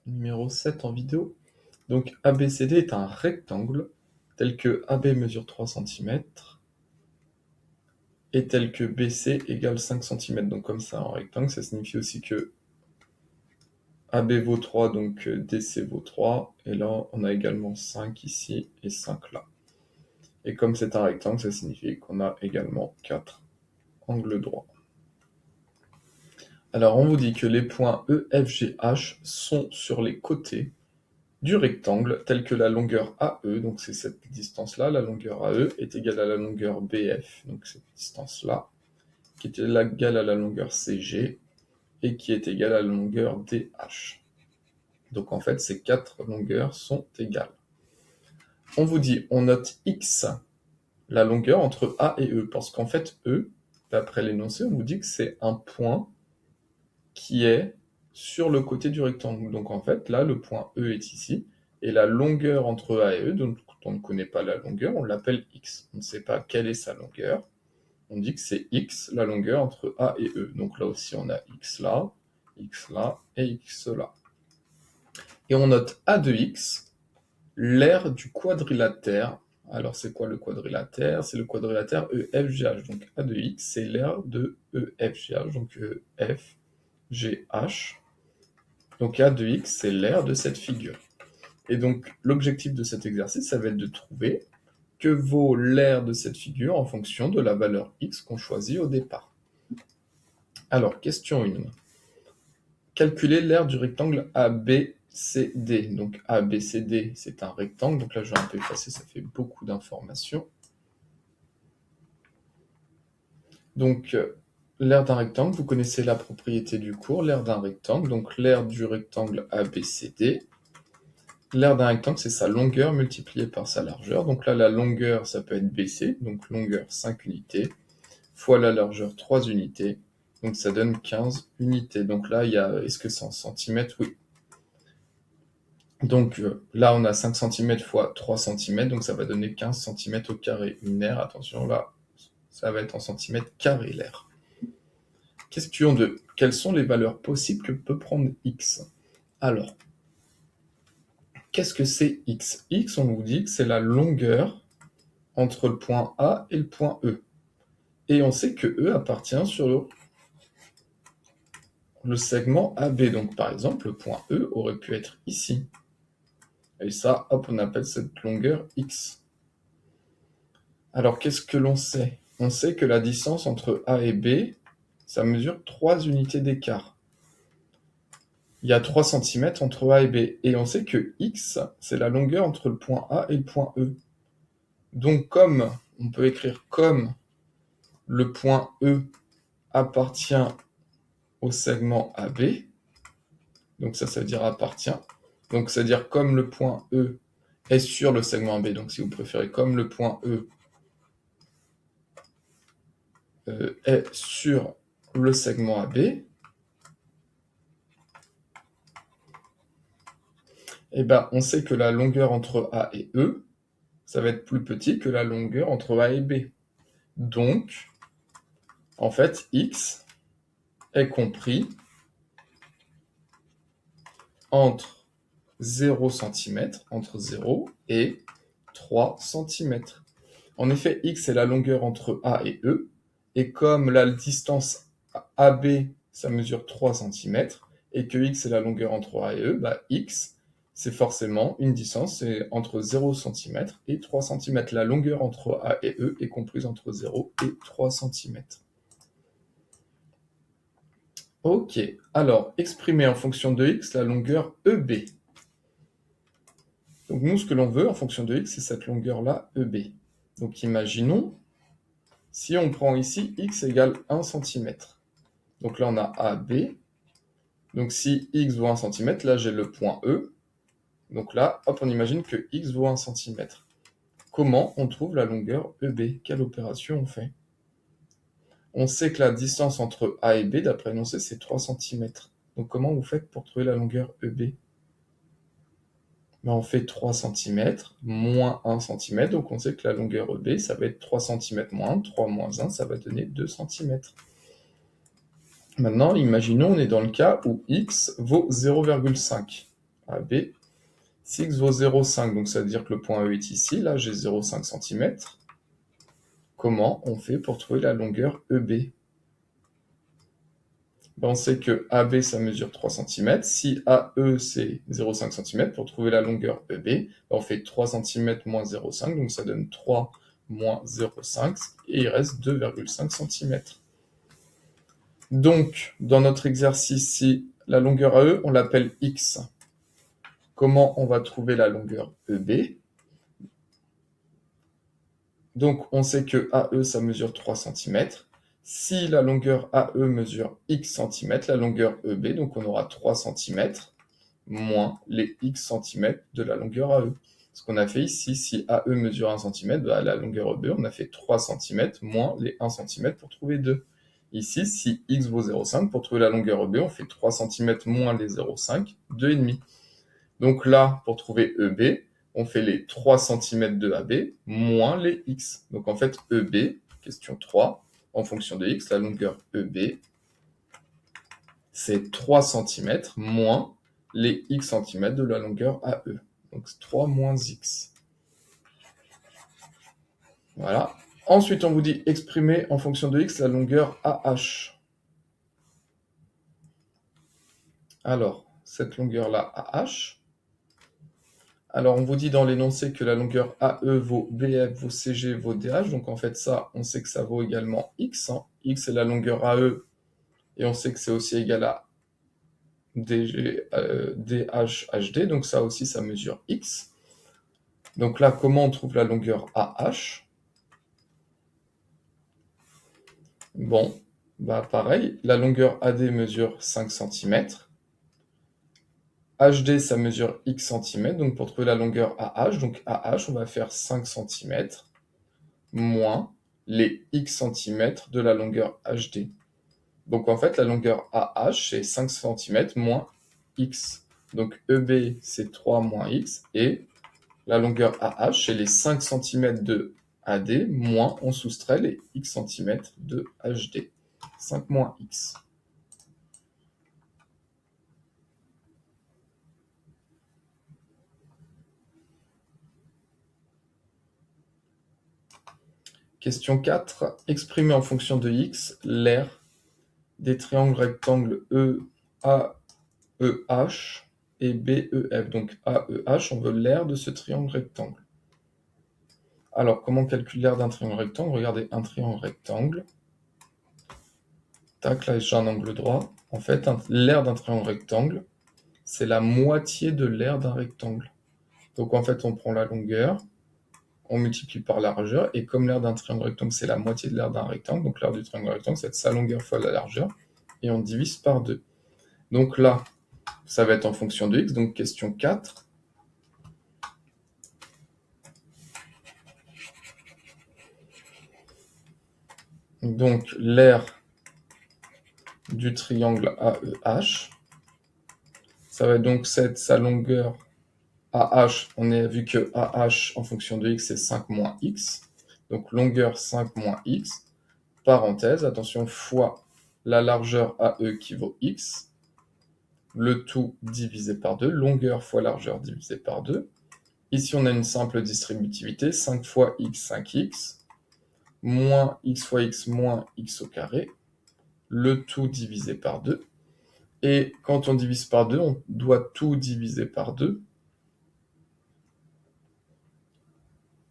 numéro 7 en vidéo. Donc ABCD est un rectangle tel que AB mesure 3 cm et tel que BC égale 5 cm. Donc comme ça, en rectangle, ça signifie aussi que AB vaut 3, donc DC vaut 3. Et là, on a également 5 ici et 5 là. Et comme c'est un rectangle, ça signifie qu'on a également 4 angles droits. Alors, on vous dit que les points E, F, G, H sont sur les côtés du rectangle, tels que la longueur AE, donc c'est cette distance-là, la longueur AE est égale à la longueur BF, donc cette distance-là, qui est égale à la longueur CG, et qui est égale à la longueur DH. Donc en fait, ces quatre longueurs sont égales. On vous dit, on note X, la longueur entre A et E, parce qu'en fait, E, d'après l'énoncé, on vous dit que c'est un point qui est sur le côté du rectangle. Donc en fait, là, le point E est ici, et la longueur entre A et E, donc on ne connaît pas la longueur, on l'appelle X. On ne sait pas quelle est sa longueur. On dit que c'est X, la longueur entre A et E. Donc là aussi, on a X là et X là. Et on note A de X, l'aire du quadrilatère. Alors c'est quoi le quadrilatère? C'est le quadrilatère EFGH. Donc A de X, c'est l'aire de EFGH. Donc EFGH. Donc A de X, c'est l'aire de cette figure. Et donc l'objectif de cet exercice, ça va être de trouver que vaut l'aire de cette figure en fonction de la valeur X qu'on choisit au départ. Alors, question 1. Calculer l'aire du rectangle ABCD. Donc ABCD, c'est un rectangle. Donc là, je vais un peu effacer, ça fait beaucoup d'informations. Donc, l'aire d'un rectangle, vous connaissez la propriété du cours, l'aire d'un rectangle. Donc l'aire du rectangle ABCD. L'aire d'un rectangle, c'est sa longueur multipliée par sa largeur. Donc là, la longueur, ça peut être BC, donc longueur 5 unités, fois la largeur 3 unités. Donc ça donne 15 unités. Donc là, il y a, est-ce que c'est en centimètres? Oui. Donc là, on a 5 cm fois 3 cm, donc ça va donner 15 cm au carré. Une aire, attention, là, ça va être en centimètres carrés l'aire. Question 2. Quelles sont les valeurs possibles que peut prendre X? Alors, qu'est-ce que c'est X? X, on vous dit que c'est la longueur entre le point A et le point E. Et on sait que E appartient sur le segment AB. Donc par exemple, le point E aurait pu être ici. Et ça, hop, on appelle cette longueur X. Alors qu'est-ce que l'on sait? On sait que la distance entre A et B, ça mesure 3 unités d'écart. Il y a 3 cm entre A et B. Et on sait que X, c'est la longueur entre le point A et le point E. Donc comme, on peut écrire comme le point E appartient au segment AB, donc ça veut dire appartient, donc ça veut dire comme le point E est sur le segment AB, donc si vous préférez, comme le point E est sur le segment AB, et ben on sait que la longueur entre A et E, ça va être plus petit que la longueur entre A et B. Donc, en fait, X est compris entre 0 cm, entre 0 et 3 cm. En effet, X est la longueur entre A et E, et comme la distance AB, ça mesure 3 cm, et que X est la longueur entre A et E, bah X, c'est forcément une distance entre 0 cm et 3 cm. La longueur entre A et E est comprise entre 0 et 3 cm. Ok, alors, exprimer en fonction de X la longueur EB. Donc nous, ce que l'on veut en fonction de X, c'est cette longueur-là, EB. Donc imaginons, si on prend ici X égale 1 cm. Donc là, on a AB. Donc si X vaut 1 cm, là, j'ai le point E. Donc là, hop, on imagine que X vaut 1 cm. Comment on trouve la longueur EB? Quelle opération on fait? On sait que la distance entre A et B, d'après l'énoncé, c'est 3 cm. Donc comment vous faites pour trouver la longueur EB? Ben, on fait 3 cm moins 1 cm. Donc on sait que la longueur EB, ça va être 3 cm moins 1. 3 moins 1, ça va donner 2 cm. Maintenant, imaginons on est dans le cas où X vaut 0,5. AB. Si x vaut 0,5, donc ça veut dire que le point E est ici, là j'ai 0,5 cm. Comment on fait pour trouver la longueur EB? Ben, on sait que AB ça mesure 3 cm. Si AE c'est 0,5 cm, pour trouver la longueur EB, ben, on fait 3 cm moins 0,5, donc ça donne 3 moins 0,5, et il reste 2,5 cm. Donc, dans notre exercice, si la longueur AE, on l'appelle x. Comment on va trouver la longueur EB? Donc, on sait que AE, ça mesure 3 cm. Si la longueur AE mesure x cm, la longueur EB, donc on aura 3 cm moins les x cm de la longueur AE. Ce qu'on a fait ici, si AE mesure 1 cm, bah, la longueur EB, on a fait 3 cm moins les 1 cm pour trouver 2. Ici, si x vaut 0,5, pour trouver la longueur EB, on fait 3 cm moins les 0,5, 2,5. Donc là, pour trouver EB, on fait les 3 cm de AB moins les x. Donc en fait, EB, question 3, en fonction de x, la longueur EB, c'est 3 cm moins les x cm de la longueur AE. Donc 3 moins x. Voilà. Ensuite, on vous dit exprimer en fonction de x la longueur AH. Alors, cette longueur-là, AH. Alors, on vous dit dans l'énoncé que la longueur AE vaut BF, vaut CG, vaut DH. Donc, en fait, ça, on sait que ça vaut également X. Hein. X est la longueur AE. Et on sait que c'est aussi égal à DG, DH, HD. Donc, ça aussi, ça mesure X. Donc là, comment on trouve la longueur AH? Bon, bah pareil, la longueur AD mesure 5 cm. HD, ça mesure X cm. Donc, pour trouver la longueur AH, donc AH, on va faire 5 cm moins les x cm de la longueur HD. Donc en fait, la longueur AH, c'est 5 cm moins x. Donc EB, c'est 3 moins x. Et la longueur AH, c'est les 5 cm de AD moins, on soustrait les x cm de HD. 5 moins x. Question 4. Exprimer en fonction de x l'aire des triangles rectangles EAEH et BEF. Donc AEH, on veut l'aire de ce triangle rectangle. Alors, comment on calcule l'aire d'un triangle rectangle? Regardez, un triangle rectangle. Tac, là j'ai un angle droit. En fait, l'aire d'un triangle rectangle, c'est la moitié de l'aire d'un rectangle. Donc en fait, on prend la longueur, on multiplie par la largeur, et comme l'aire d'un triangle rectangle, c'est la moitié de l'aire d'un rectangle, donc l'aire du triangle rectangle, c'est sa longueur fois la largeur, et on divise par 2. Donc là, ça va être en fonction de x, donc question 4. Donc l'aire du triangle AEH, ça va être donc sa longueur AH, on a vu que AH en fonction de x c'est 5 moins x, donc longueur 5 moins x, parenthèse, attention, fois la largeur AE qui vaut x, le tout divisé par 2, longueur fois largeur divisé par 2. Ici, on a une simple distributivité, 5 fois x, 5x, moins x fois x, moins x au carré, le tout divisé par 2. Et quand on divise par 2, on doit tout diviser par 2.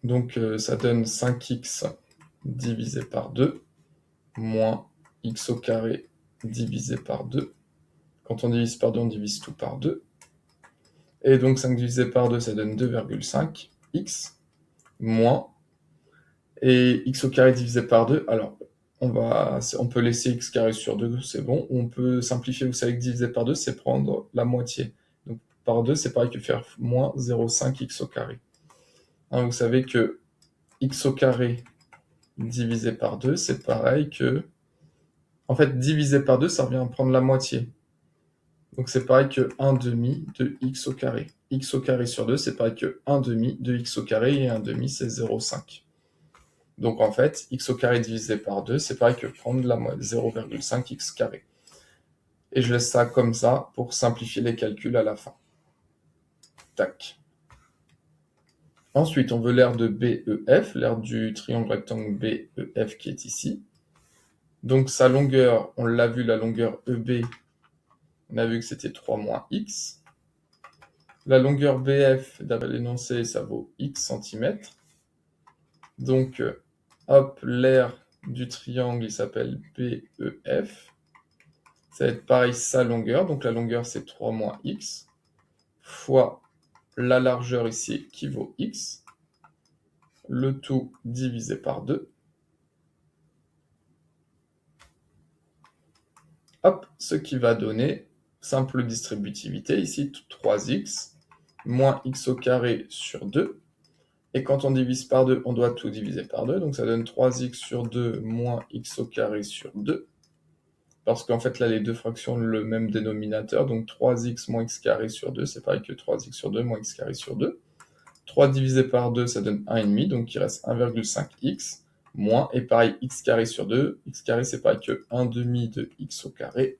Donc, ça donne 5x divisé par 2, moins x au carré divisé par 2. Quand on divise par 2, on divise tout par 2. Et donc 5 divisé par 2, ça donne 2,5 x, moins, et x au carré divisé par 2, alors on peut laisser x carré sur 2, c'est bon. On peut simplifier, vous savez que diviser par 2, c'est prendre la moitié. Donc par 2, c'est pareil que faire moins 0,5 x au carré. Hein, vous savez que x au carré divisé par 2, c'est pareil que... En fait, divisé par 2, ça revient à prendre la moitié. Donc c'est pareil que 1 demi de x au carré. X au carré sur 2, c'est pareil que 1 demi de x au carré, et 1 demi, c'est 0,5. Donc en fait, x au carré divisé par 2, c'est pareil que prendre la moitié, 0,5 x carré. Et je laisse ça comme ça pour simplifier les calculs à la fin. Tac. Ensuite, on veut l'aire de BEF, l'aire du triangle rectangle BEF qui est ici. Donc sa longueur, on l'a vu, la longueur EB, on a vu que c'était 3 moins x. La longueur BF, d'après l'énoncé, ça vaut x centimètres. Donc, hop, l'aire du triangle, il s'appelle BEF. Ça va être pareil, sa longueur, donc la longueur c'est 3 moins x, fois la largeur ici qui vaut x, le tout divisé par 2. Hop, ce qui va donner simple distributivité, ici 3x, moins x au carré sur 2. Et quand on divise par 2, on doit tout diviser par 2, donc ça donne 3x sur 2 moins x au carré sur 2. Parce qu'en fait, là, les deux fractions ont le même dénominateur, donc 3x moins x carré sur 2, c'est pareil que 3x sur 2 moins x carré sur 2. 3 divisé par 2, ça donne 1,5, donc il reste 1,5x, moins, et pareil, x carré sur 2, x carré, c'est pareil que 1,5 de x au carré,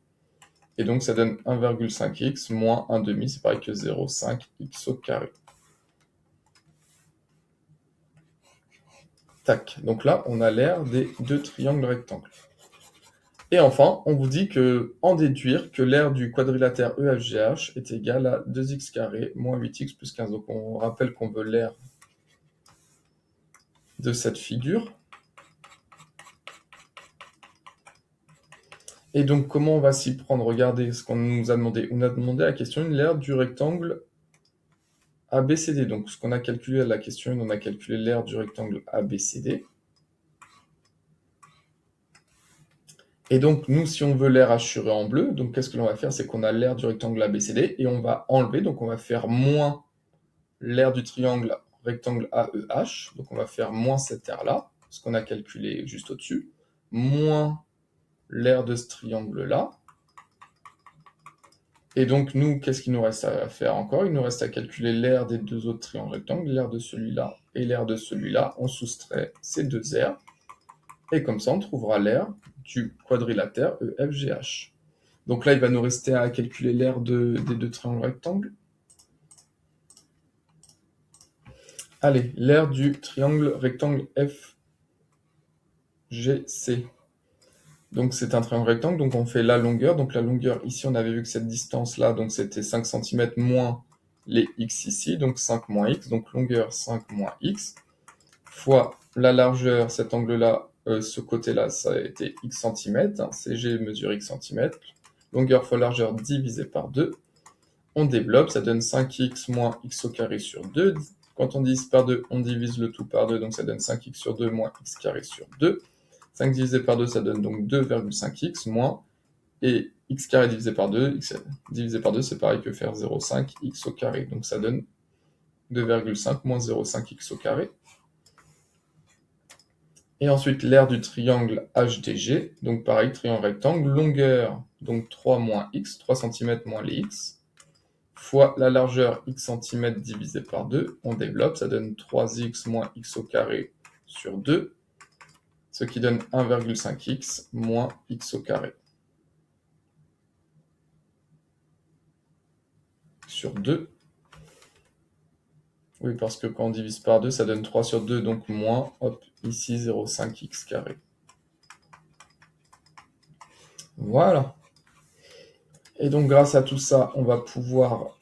et donc ça donne 1,5x, moins 1,5, c'est pareil que 0,5x au carré. Tac, donc là, on a l'aire des deux triangles rectangles. Et enfin, on vous dit que en déduire que l'aire du quadrilatère EFGH est égale à 2x carré moins 8x plus 15. Donc on rappelle qu'on veut l'aire de cette figure. Et donc comment on va s'y prendre? Regardez ce qu'on nous a demandé. On a demandé à la question l'aire du rectangle ABCD. Donc ce qu'on a calculé à la question, on a calculé l'aire du rectangle ABCD. Et donc, nous, si on veut l'aire assurée en bleu, donc qu'est-ce que l'on va faire? C'est qu'on a l'aire du rectangle ABCD et on va enlever, donc on va faire moins l'aire du triangle rectangle AEH, donc on va faire moins cette aire-là, ce qu'on a calculé juste au-dessus, moins l'aire de ce triangle-là. Et donc, nous, qu'est-ce qu'il nous reste à faire encore? Il nous reste à calculer l'aire des deux autres triangles rectangles, l'aire de celui-là et l'aire de celui-là. On soustrait ces deux aires. Et comme ça, on trouvera l'aire du quadrilatère EFGH. Donc là, il va nous rester à calculer l'aire des deux triangles rectangles. Allez, l'aire du triangle rectangle FGC. Donc c'est un triangle rectangle, donc on fait la longueur. Donc la longueur, ici, on avait vu que cette distance-là, donc c'était 5 cm moins les x ici, donc 5 moins x. Donc longueur 5 moins x, fois la largeur, cet angle-là, ce côté-là, ça a été x cm. CG mesure x cm. Longueur fois largeur divisé par 2. On développe, ça donne 5x moins x au carré sur 2. Quand on divise par 2, on divise le tout par 2, donc ça donne 5x sur 2 moins x carré sur 2. 5 divisé par 2, ça donne donc 2,5x moins, et x carré divisé par 2, x divisé par 2, c'est pareil que faire 0,5x au carré. Donc ça donne 2,5 moins 0,5x au carré. Et ensuite, l'aire du triangle HDG, donc pareil, triangle rectangle, longueur, donc 3 moins x, 3 cm moins les x, fois la largeur x cm divisé par 2, on développe, ça donne 3x moins x au carré sur 2, ce qui donne 1,5x moins x au carré sur 2. Oui, parce que quand on divise par 2, ça donne 3 sur 2, donc moins, hop, ici 0,5x carré. Voilà. Et donc grâce à tout ça, on va pouvoir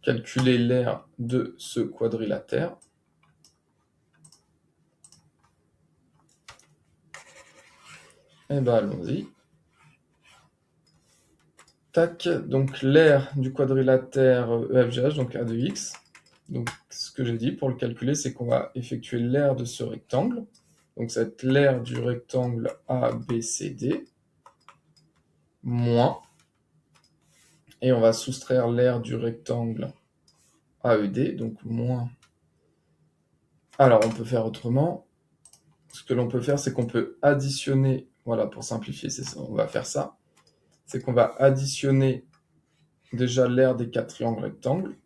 calculer l'aire de ce quadrilatère. Et bien allons-y. Tac, donc l'aire du quadrilatère EFGH, donc A de x. Donc ce que j'ai dit pour le calculer, c'est qu'on va effectuer l'aire de ce rectangle. Donc ça va être l'aire du rectangle ABCD, moins, et on va soustraire l'aire du rectangle AED, donc moins. Alors on peut faire autrement. Ce que l'on peut faire, c'est qu'on peut additionner, voilà, pour simplifier, c'est ça, on va faire ça. C'est qu'on va additionner déjà l'aire des 4 triangles rectangles.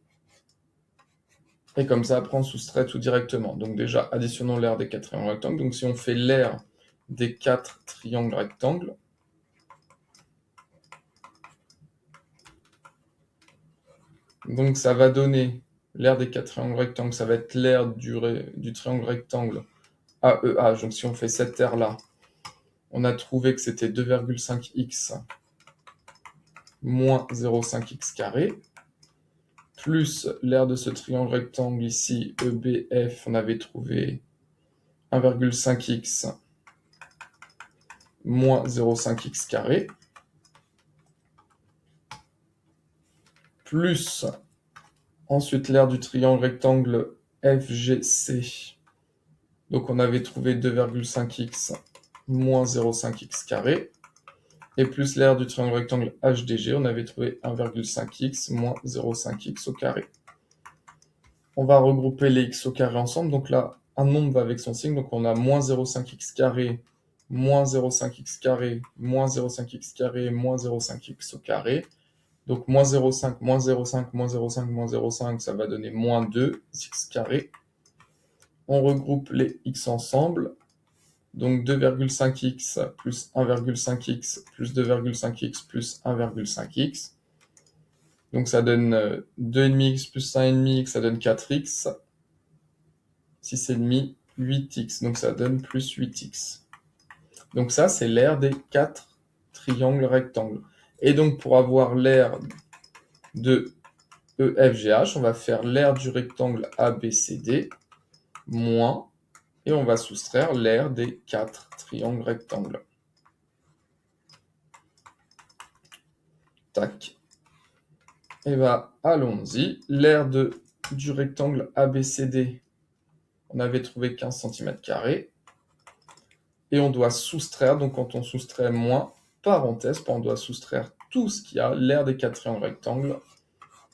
Et comme ça, après, on soustrait tout directement. Donc déjà, additionnons l'aire des 4 triangles rectangles. Donc si on fait l'aire des 4 triangles rectangles, Donc ça va donner l'aire des 4 triangles rectangles, ça va être l'aire du triangle rectangle AEH. Donc si on fait cette aire-là, on a trouvé que c'était 2,5x moins 0,5x carré, plus l'aire de ce triangle rectangle ici, EBF, on avait trouvé 1,5x moins 0,5x carré, plus ensuite l'aire du triangle rectangle FGC. Donc on avait trouvé 2,5x moins 0,5x carré. Et plus l'aire du triangle rectangle HDG, on avait trouvé 1,5x moins 0,5x au carré. On va regrouper les x au carré ensemble. Donc là, un nombre va avec son signe. Donc on a moins 0,5x carré, moins 0,5x carré, moins 0,5x carré, moins 0,5x au carré. Donc moins 0,5, moins 0,5, moins 0,5, moins 0,5, ça va donner moins 2x carré. On regroupe les x ensemble. Donc 2,5x plus 1,5x plus 2,5x plus 1,5x. Donc ça donne 2,5x plus 1,5x, ça donne 4x. 6,5, 8x. Donc ça donne plus 8x. Donc ça, c'est l'aire des 4 triangles rectangles. Et donc pour avoir l'aire de EFGH, on va faire l'aire du rectangle ABCD moins, et on va soustraire l'aire des 4 triangles rectangles. Tac. Et bien, allons-y. L'aire du rectangle ABCD, on avait trouvé 15 cm². Et on doit soustraire, donc quand on soustrait moins, parenthèse, on doit soustraire tout ce qu'il y a. L'aire des 4 triangles rectangles,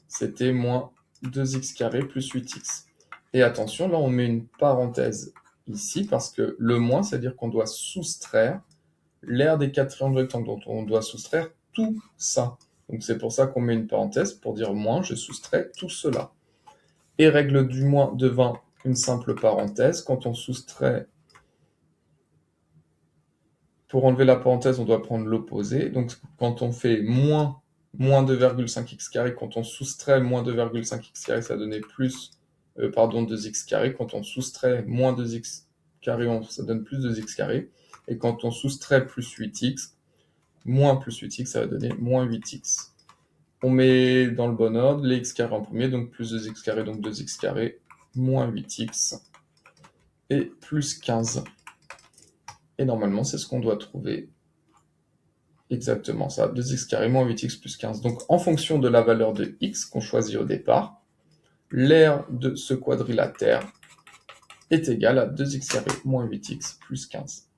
c'était moins 2x² plus 8x. Et attention, là on met une parenthèse ici, parce que le moins, c'est-à-dire qu'on doit soustraire l'aire des 4 triangles rectangles, donc on doit soustraire tout ça. Donc c'est pour ça qu'on met une parenthèse, pour dire moins, je soustrais tout cela. Et règle du moins devant une simple parenthèse, quand on soustrait, pour enlever la parenthèse, on doit prendre l'opposé. Donc quand on fait moins 2,5x², quand on soustrait moins 2,5x², ça donnait plus, 2x². Quand on soustrait moins 2x², ça donne plus 2x². Et quand on soustrait plus 8x, moins plus 8x, ça va donner moins 8x. On met dans le bon ordre les x² en premier, donc plus 2x², donc 2x², moins 8x, et plus 15. Et normalement, c'est ce qu'on doit trouver. Exactement ça, 2x² moins 8x plus 15. Donc en fonction de la valeur de x qu'on choisit au départ, l'aire de ce quadrilatère est égale à 2x² moins 8x plus 15.